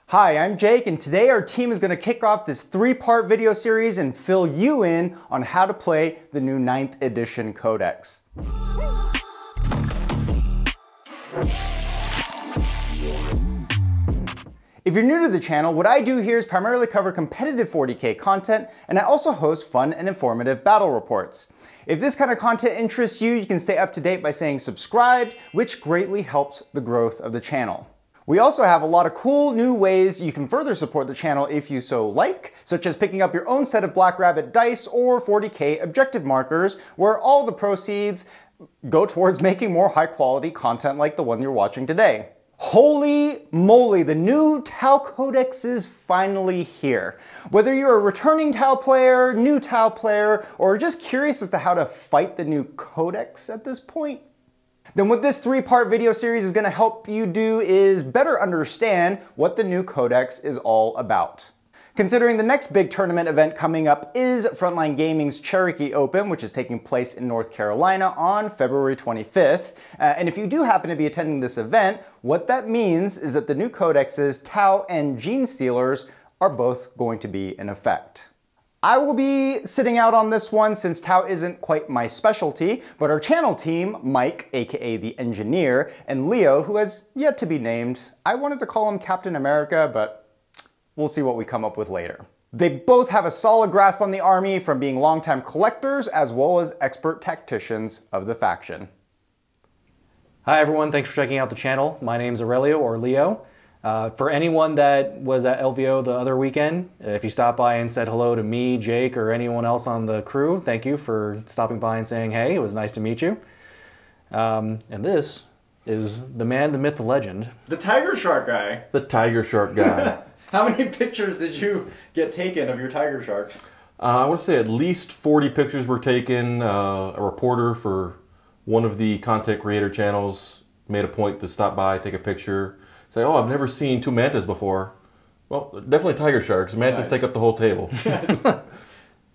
Hi, I'm Jake, and today our team is going to kick off this 3-part video series and fill you in on how to play the new 9th edition Codex. If you're new to the channel, what I do here is primarily cover competitive 40K content, and I also host fun and informative battle reports. If this kind of content interests you, you can stay up to date by saying subscribed, which greatly helps the growth of the channel. We also have a lot of cool new ways you can further support the channel if you so like, such as picking up your own set of Black Rabbit dice or 40K objective markers, where all the proceeds go towards making more high quality content like the one you're watching today. Holy moly, the new Tau Codex is finally here. Whether you're a returning Tau player, new Tau player, or just curious as to how to fight the new Codex at this point, then what this 3-part video series is going to help you do is better understand what the new Codex is all about. Considering the next big tournament event coming up is Frontline Gaming's Cherokee Open, which is taking place in North Carolina on February 25th. And if you do happen to be attending this event, what that means is that the new Codex's Tau and Gene Stealers are both going to be in effect. I will be sitting out on this one since Tau isn't quite my specialty, but our channel team, Mike, aka the Engineer, and Leo, who has yet to be named, I wanted to call him Captain America, but we'll see what we come up with later. They both have a solid grasp on the army from being longtime collectors as well as expert tacticians of the faction. Hi everyone, thanks for checking out the channel. My name's Aurelio, or Leo. For anyone that was at LVO the other weekend, if you stopped by and said hello to me, Jake, or anyone else on the crew, thank you for stopping by and saying hey, it was nice to meet you. And this is the man, the myth, the legend. The Tiger Shark guy. The Tiger Shark guy. How many pictures did you get taken of your tiger sharks? I want to say at least 40 pictures were taken. A reporter for one of the content creator channels made a point to stop by, take a picture. Say, oh, I've never seen 2 mantas before. Well, definitely tiger sharks. Mantas take up the whole table. Yes. But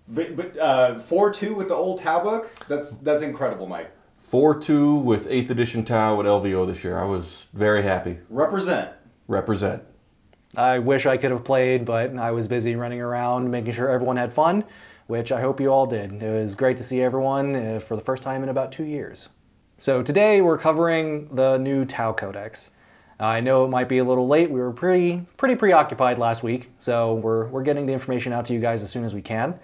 4-2 with the old Tau book? That's incredible, Mike. 4-2 with 8th edition Tau at LVO this year. I was very happy. Represent. Represent. I wish I could have played, but I was busy running around making sure everyone had fun, which I hope you all did. It was great to see everyone for the first time in about 2 years. So today we're covering the new Tau Codex. I know it might be a little late. We were pretty preoccupied last week, so we're getting the information out to you guys as soon as we can.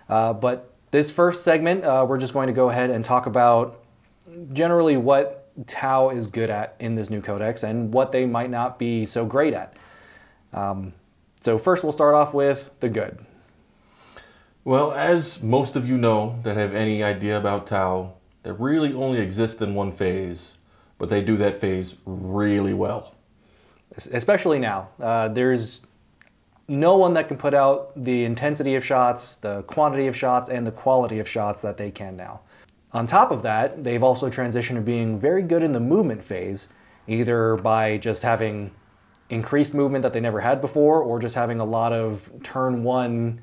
But this first segment, we're just going to go ahead and talk about generally what Tau is good at in this new Codex and what they might not be so great at. So first we'll start off with the good. Well, as most of you know that have any idea about Tau, they really only exist in one phase. But they do that phase really well. Especially now. There's no one that can put out the intensity of shots, the quantity of shots, and the quality of shots that they can now. On top of that, they've also transitioned to being very good in the movement phase, either by just having increased movement that they never had before, or just having a lot of turn 1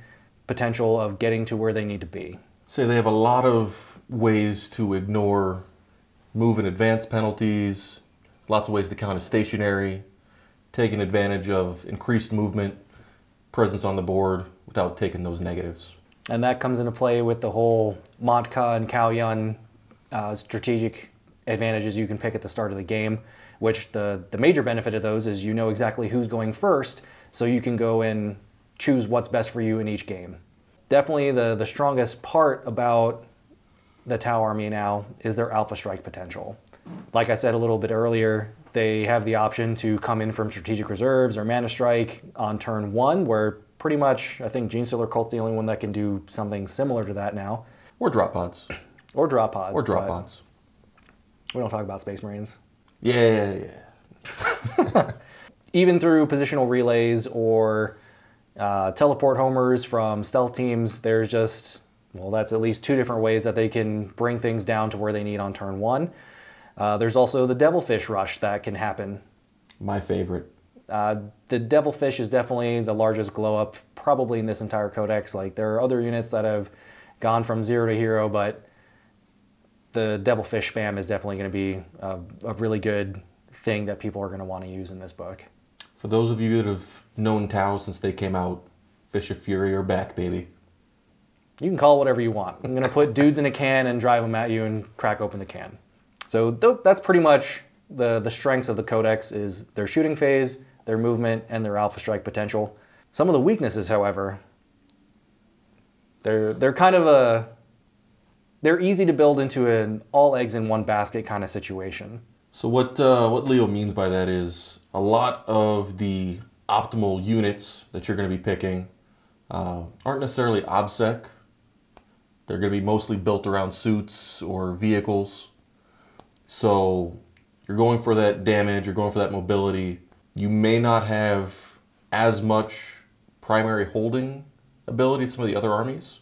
potential of getting to where they need to be. So they have a lot of ways to ignore move and advance penalties, lots of ways to counter stationary, taking advantage of increased movement, presence on the board without taking those negatives. And that comes into play with the whole Montka and Kaoyun strategic advantages you can pick at the start of the game, which the major benefit of those is you know exactly who's going first, so you can go and choose what's best for you in each game. Definitely the strongest part about the Tau army now is their Alpha Strike potential. Like I said a little bit earlier, they have the option to come in from strategic reserves or mana strike on turn 1, where pretty much I think Gene Stealer Cult's the only one that can do something similar to that now. Or drop pods. Or drop pods. Or drop pods. We don't talk about Space Marines. Yeah. Even through positional relays or teleport homers from stealth teams, there's just, well, that's at least 2 different ways that they can bring things down to where they need on turn 1. There's also the Devilfish rush that can happen. My favorite. The Devilfish is definitely the largest glow up probably in this entire codex. Like, there are other units that have gone from 0 to hero, but the Devilfish spam is definitely going to be a really good thing that people are going to want to use in this book. For those of you that have known Tau since they came out, Fish of Fury are back, baby. You can call it whatever you want. I'm going to put dudes in a can and drive them at you and crack open the can. So that's pretty much the strengths of the Codex, is their shooting phase, their movement, and their alpha strike potential. Some of the weaknesses, however, they're kind of they're easy to build into an all eggs in one basket kind of situation. So what Leo means by that is a lot of the optimal units that you're going to be picking aren't necessarily OBSEC. They're going to be mostly built around suits or vehicles. So you're going for that damage, you're going for that mobility. You may not have as much primary holding ability as some of the other armies.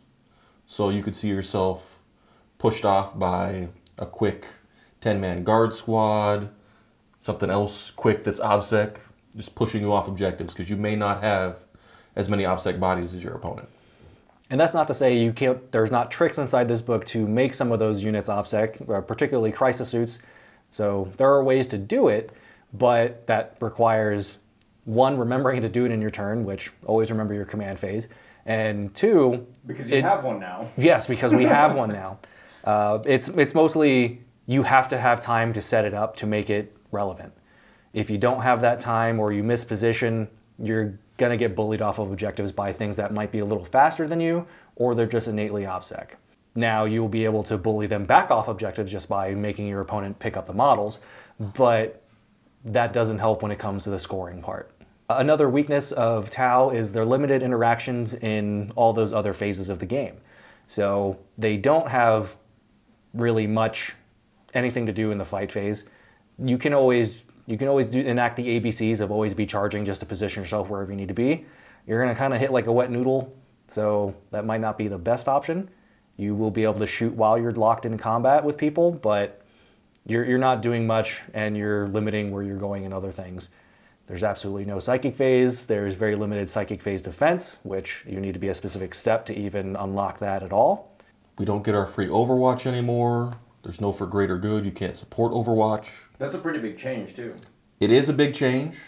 So you could see yourself pushed off by a quick 10-man guard squad, something else quick that's OBSEC, just pushing you off objectives because you may not have as many OBSEC bodies as your opponent. And that's not to say there's not tricks inside this book to make some of those units OBSEC, particularly crisis suits. So there are ways to do it, but that requires, one, remembering to do it in your turn, which always remember your command phase, and two... Because you have one now. Yes, because we have one now. It's mostly you have to have time to set it up to make it relevant. If you don't have that time or you miss position, you're going to get bullied off of objectives by things that might be a little faster than you, or they're just innately OBSEC. Now you'll be able to bully them back off objectives just by making your opponent pick up the models, but that doesn't help when it comes to the scoring part. Another weakness of Tau is their limited interactions in all those other phases of the game. So they don't have really much anything to do in the fight phase. You can always enact the ABCs of always be charging just to position yourself wherever you need to be. You're going to kind of hit like a wet noodle, so that might not be the best option. You will be able to shoot while you're locked in combat with people, but you're not doing much and you're limiting where you're going and other things. There's absolutely no psychic phase. There's very limited psychic phase defense, which you need to be a specific step to even unlock that at all. We don't get our free Overwatch anymore. There's no for greater good. You can't support Overwatch. That's a pretty big change, too. It is a big change.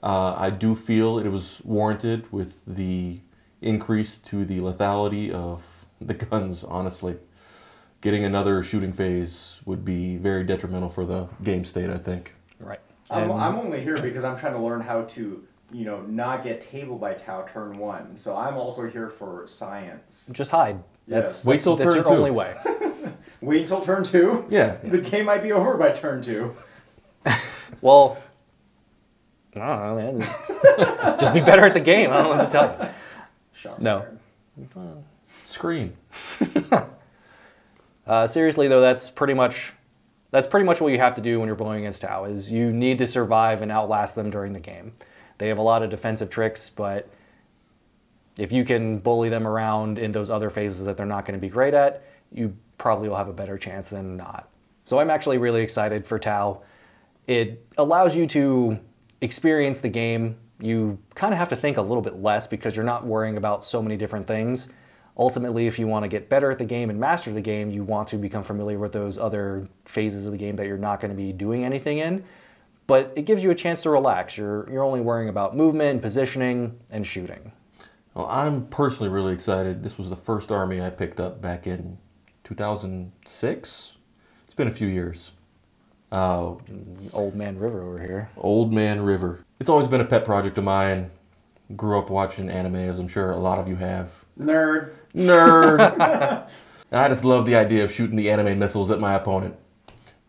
I do feel it was warranted with the increase to the lethality of the guns, honestly. Getting another shooting phase would be very detrimental for the game state, I think. Right. I'm only here because I'm trying to learn how to, not get tabled by Tau turn 1. So I'm also here for science. Just hide. Wait till turn 2. That's your only way. Wait till turn 2? Yeah. The game might be over by turn 2. Well, I don't know, man. Just be better at the game. I don't know what to tell you. Shots No. fired. Scream. Seriously, though, that's pretty much what you have to do when you're blowing against Tau, is you need to survive and outlast them during the game. They have a lot of defensive tricks, but if you can bully them around in those other phases that they're not going to be great at, you probably will have a better chance than not. So I'm actually really excited for Tau. It allows you to experience the game. You kind of have to think a little bit less because you're not worrying about so many different things. Ultimately, if you want to get better at the game and master the game, you want to become familiar with those other phases of the game that you're not going to be doing anything in. But it gives you a chance to relax. You're only worrying about movement, positioning, and shooting. Well, I'm personally really excited. This was the first army I picked up back in 2006. It's been a few years. Old Man River over here. Old Man River. It's always been a pet project of mine. Grew up watching anime, as I'm sure a lot of you have. Nerd. I just love the idea of shooting the anime missiles at my opponent.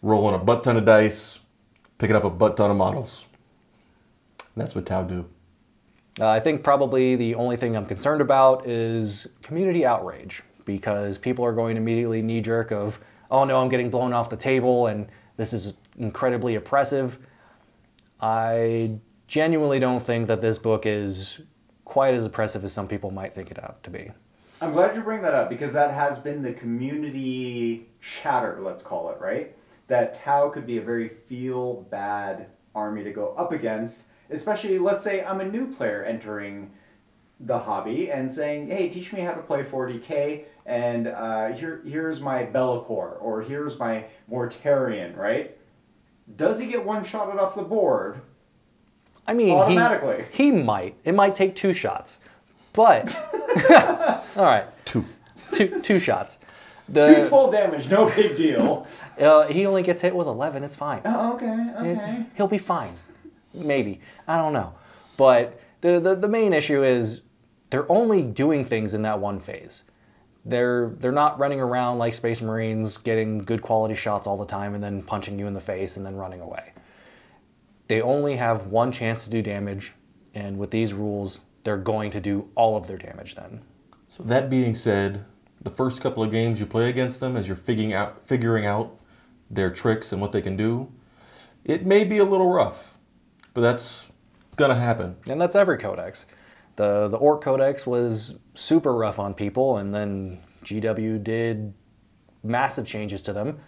Rolling a butt ton of dice, picking up a butt ton of models. And that's what Tau do. I think probably the only thing I'm concerned about is community outrage, because people are going to immediately knee-jerk of, oh no, I'm getting blown off the table and this is incredibly oppressive. I genuinely don't think that this book is quite as oppressive as some people might think it out to be. I'm glad you bring that up, because that has been the community chatter, let's call it, right? That Tau could be a very feel-bad army to go up against, especially, let's say I'm a new player entering the hobby and saying, hey, teach me how to play 40k, and here's my Bellacore, or here's my Mortarion, right? Does he get one-shotted off the board? I mean, automatically. He might. It might take 2 shots. But, all right. 2 shots. 212 damage, no big deal. He only gets hit with 11, it's fine. Oh, okay. He'll be fine. Maybe. I don't know. But the main issue is they're only doing things in that one phase. They're not running around like Space Marines getting good quality shots all the time and then punching you in the face and then running away. They only have one chance to do damage, and with these rules, they're going to do all of their damage then. So that being said, the first couple of games you play against them as you're figuring out their tricks and what they can do, it may be a little rough, but that's gonna happen. And that's every codex. The Orc Codex was super rough on people, and then GW did massive changes to them.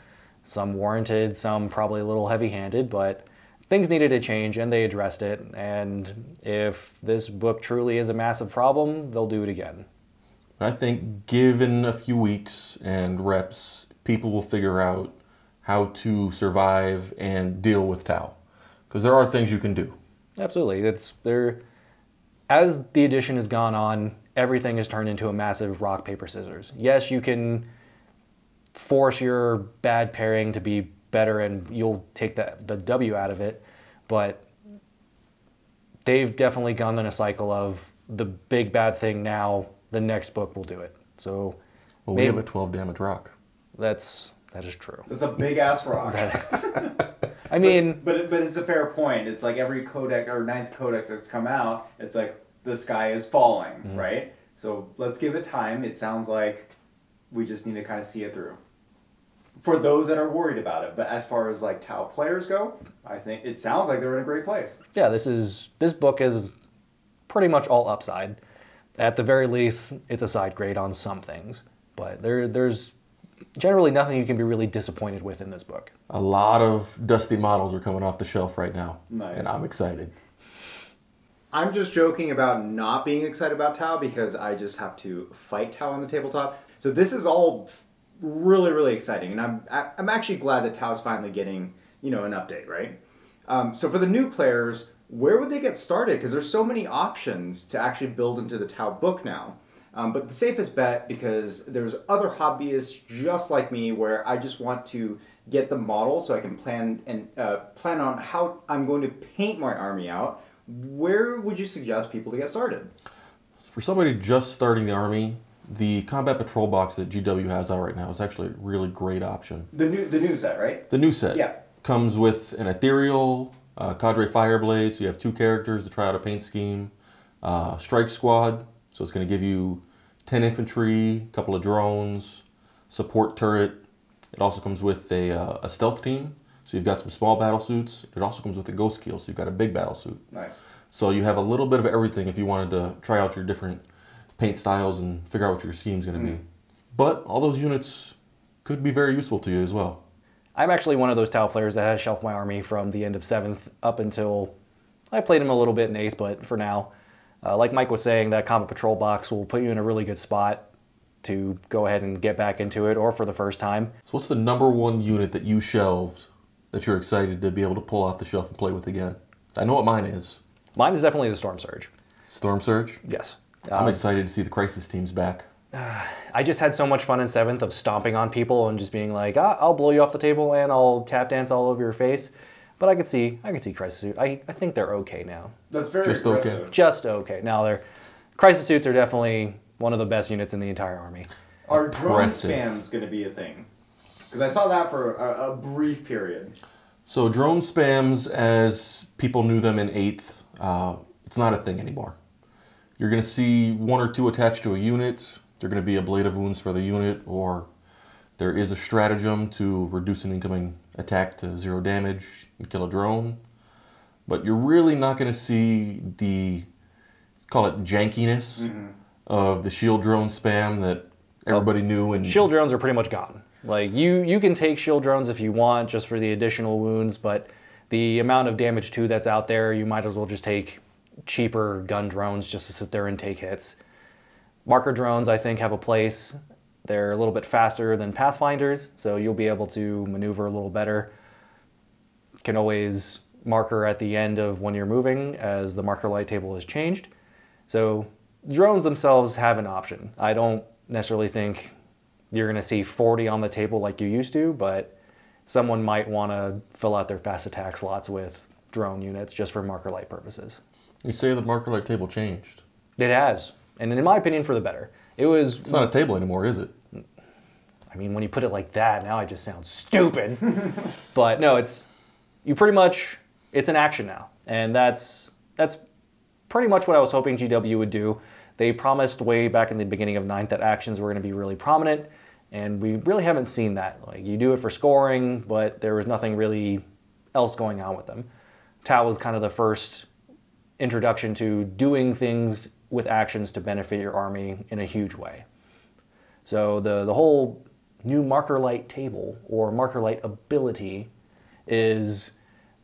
Some warranted, some probably a little heavy-handed, but things needed to change, and they addressed it. And if this book truly is a massive problem, they'll do it again. I think given a few weeks and reps, people will figure out how to survive and deal with Tau. Because there are things you can do. Absolutely. As the edition has gone on, everything has turned into a massive rock, paper, scissors. Yes, you can force your bad pairing to be better and you'll take the W out of it, but they've definitely gone in a cycle of the big bad thing now, the next book will do it. So well, we have a 12 damage rock. That is true. That's a big ass rock. I mean, but it's a fair point. It's like every codex or 9th codex that's come out, it's like the sky is falling, right? So let's give it time. It sounds like we just need to kind of see it through. For those that are worried about it, but as far as like Tau players go, I think it sounds like they're in a great place. Yeah, this book is pretty much all upside. At the very least, it's a side grade on some things, but there's generally nothing you can be really disappointed with in this book. A lot of dusty models are coming off the shelf right now, nice. And I'm excited. I'm just joking about not being excited about Tau because I just have to fight Tau on the tabletop. So this is all really, really exciting, and I'm actually glad that Tau's finally getting, you know, an update, right? So for the new players, where would they get started? Because there's so many options to actually build into the Tau book now. But the safest bet, because there's other hobbyists just like me where I just want to get the model so I can plan on how I'm going to paint my army out. Where would you suggest people to get started? For somebody just starting the army, the combat patrol box that GW has out right now is actually a really great option. The new set, right? The new set. Yeah. Comes with an ethereal, cadre fireblade, so you have 2 characters to try out a paint scheme. Strike squad, so it's going to give you 10 infantry, a couple of drones, support turret. It also comes with a stealth team, so you've got some small battle suits. It also comes with a ghost keel, so you've got a big battle suit. Nice. So you have a little bit of everything if you wanted to try out your different paint styles and figure out what your scheme's going to be. But all those units could be very useful to you as well. I'm actually one of those Tau players that has shelved my army from the end of 7th up until I played him a little bit in 8th, but for now, like Mike was saying, that combat patrol box will put you in a really good spot to go ahead and get back into it, or for the first time. So what's the #1 unit that you shelved that you're excited to be able to pull off the shelf and play with again? I know what mine is. Mine is definitely the Storm Surge. Storm Surge? Yes. I'm excited to see the Crisis teams back. I just had so much fun in 7th of stomping on people and just being like, I'll blow you off the table and I'll tap dance all over your face. But I could see Crisis Suit. I think they're okay now. That's very just aggressive. Okay. Just okay. Now Crisis Suits are definitely one of the best units in the entire army. Are drone spams going to be a thing? Because I saw that for a brief period. So drone spams, as people knew them in 8th, it's not a thing anymore. You're going to see 1 or 2 attached to a unit. They're going to be a blade of wounds for the unit, or there is a stratagem to reduce an incoming attack to 0 damage and kill a drone. But you're really not going to see the, call it jankiness, of the shield drone spam that everybody knew. And shield drones are pretty much gone. Like you can take shield drones if you want, just for the additional wounds, but the amount of damage too that's out there, you might as well just take cheaper gun drones just to sit there and take hits. Marker drones, I think, have a place. They're a little bit faster than Pathfinders, so you'll be able to maneuver a little better. Can always marker at the end of when you're moving as the marker light table is changed. So drones themselves have an option. I don't necessarily think you're going to see 40 on the table like you used to, but someone might want to fill out their fast attack slots with drone units just for marker light purposes. You say the marker light table changed. It has, and in my opinion, for the better. It's not a table anymore, is it? I mean, when you put it like that, now I just sound stupid. But no, it's an action now, and that's pretty much what I was hoping GW would do. They promised way back in the beginning of 9th that actions were going to be really prominent, and we really haven't seen that. Like, you do it for scoring, but there was nothing really else going on with them. Tau was kind of the first introduction to doing things with actions to benefit your army in a huge way. So the whole new marker light table or marker light ability is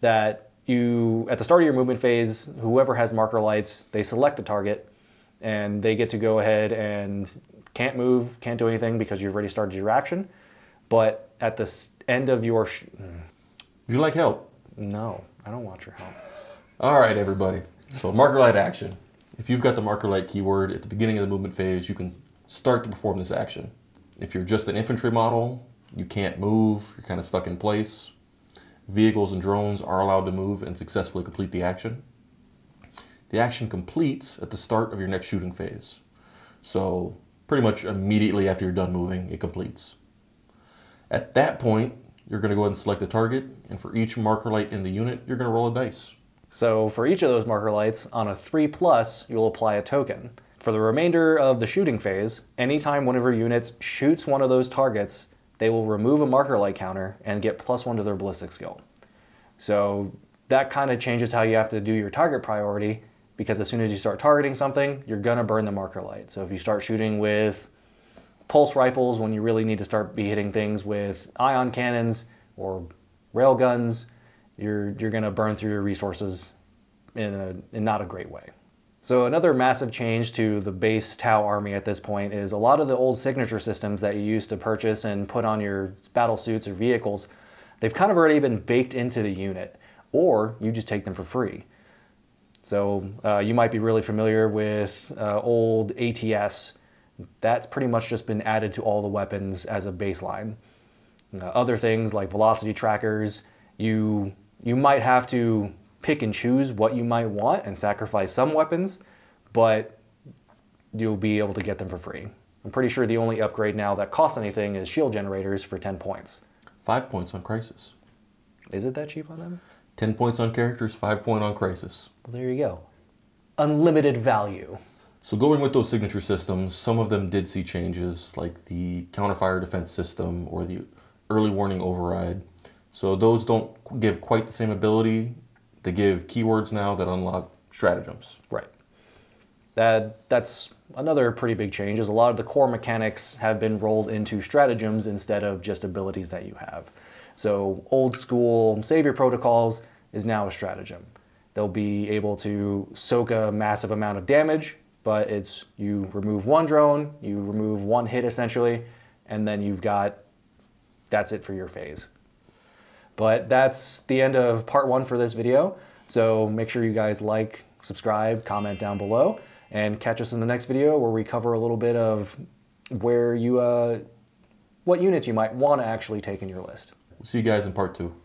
that you, at the start of your movement phase, whoever has marker lights, they select a target and they get to go ahead and can't move, can't do anything because you've already started your action. But at the end of your... Would you like help? No, I don't want your help. All right, everybody. So marker light action. If you've got the marker light keyword at the beginning of the movement phase, you can start to perform this action. If you're just an infantry model, you can't move, you're kind of stuck in place. Vehicles and drones are allowed to move and successfully complete the action. The action completes at the start of your next shooting phase. So pretty much immediately after you're done moving, it completes. At that point, you're going to go ahead and select a target, and for each marker light in the unit, you're going to roll a dice. So for each of those marker lights, on a 3+, you'll apply a token. For the remainder of the shooting phase, anytime one of your units shoots one of those targets, they will remove a marker light counter and get +1 to their ballistic skill. So that kind of changes how you have to do your target priority, because as soon as you start targeting something, you're gonna burn the marker light. So if you start shooting with pulse rifles when you really need to start hitting things with ion cannons or rail guns, you're gonna burn through your resources in not a great way. So another massive change to the base Tau army at this point is a lot of the old signature systems that you used to purchase and put on your battle suits or vehicles, they've kind of already been baked into the unit, or you just take them for free. So you might be really familiar with old ATS. That's pretty much just been added to all the weapons as a baseline. Other things like velocity trackers, you might have to pick and choose what you might want and sacrifice some weapons, but you'll be able to get them for free. I'm pretty sure the only upgrade now that costs anything is shield generators for 10 points. 5 points on Crisis. Is it that cheap on them? 10 points on characters, 5 points on Crisis. Well, there you go. Unlimited value. So going with those signature systems, some of them did see changes, like the counterfire defense system or the early warning override. So those don't give quite the same ability. They give keywords now that unlock stratagems. Right. That's another pretty big change, is a lot of the core mechanics have been rolled into stratagems instead of just abilities that you have. So old school savior protocols is now a stratagem. They'll be able to soak a massive amount of damage, but it's you remove one drone, you remove one hit essentially, and then that's it for your phase. But that's the end of part 1 for this video. So make sure you guys like, subscribe, comment down below, and catch us in the next video where we cover a little bit of where what units you might want to actually take in your list. We'll see you guys in part 2.